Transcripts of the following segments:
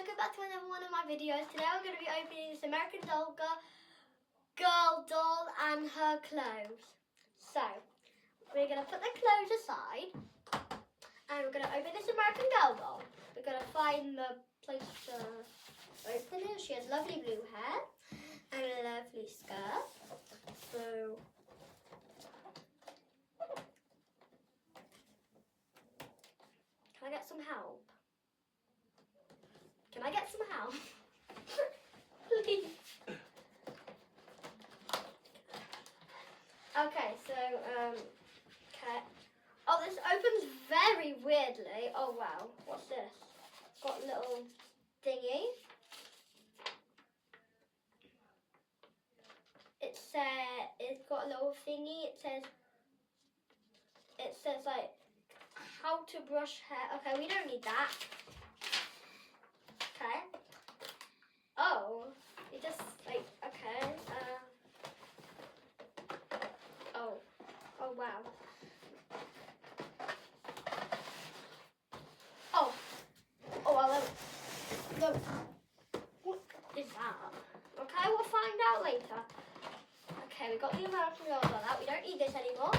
welcome back to another one of my videos. Today we're going to be opening this American Doll girl doll and her clothes. So, we're going to put the clothes aside and we're going to open this American Girl doll. We're going to find the place to open it. She has lovely blue hair and a lovely skirt. So, can I get some help? Can I get some help? Please. Okay, so, okay. Oh, this opens very weirdly. Oh, wow. What's this? It's got a little thingy. It's got a little thingy. It says like, how to brush hair. Okay, we don't need that. Okay. Oh, it just like, okay. Oh wow. Oh, well, what is that? Okay, we'll find out later. Okay, we got the American Girl doll out. We don't need this anymore.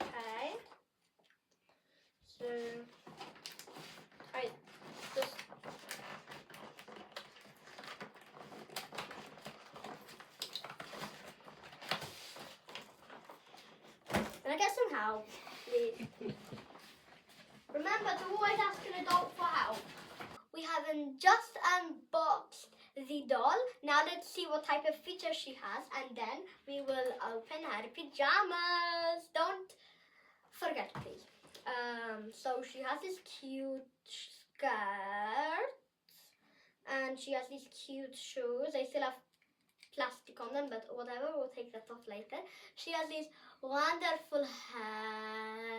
Okay. So, right, just. Can I get some help, please? Remember to always ask an adult for help. We haven't just unboxed the doll. Now let's see what type of features she has, and then we will open her pajamas. Don't forget, please. So she has this cute skirt, and she has these cute shoes. They still have plastic on them, but whatever, we'll take that off later. She has this wonderful hair,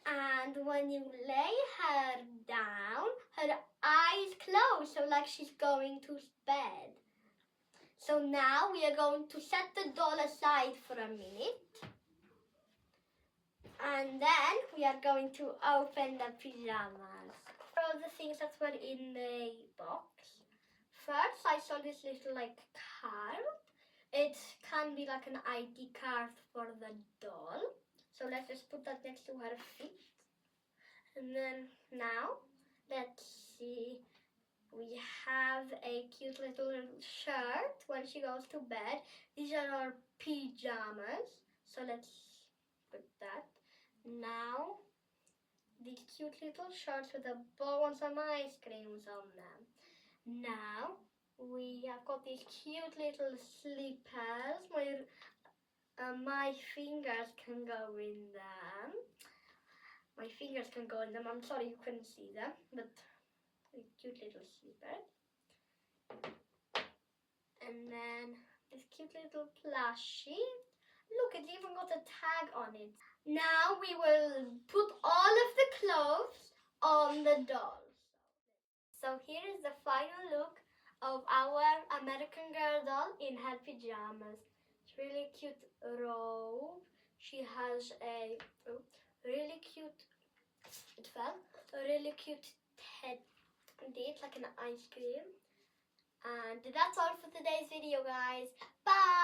and when you lay her down, her eyes close, so like she's going to bed. So now we are going to set the doll aside for a minute, and then we are going to open the pajamas. All the things that were in the box. First, I saw this little like card. It can be like an ID card for the doll. So let's just put that next to her feet. And then now, let's see. We have a cute little shirt when she goes to bed. These are our pajamas. So let's put that. Now, these cute little shirts with the bow and some ice creams on them. Now, we have got these cute little slippers where my fingers can go in them. My fingers can go in them. I'm sorry you couldn't see them, but cute little slippers. And then this cute little plushie. Look, it's even got a tag on it. Now we will put all of the clothes on the dolls. So here is the final look of our American Girl doll in her pajamas. It's really cute robe. She has a really cute, a really cute teddy. It's like an ice cream. And that's all for today's video, guys. Bye!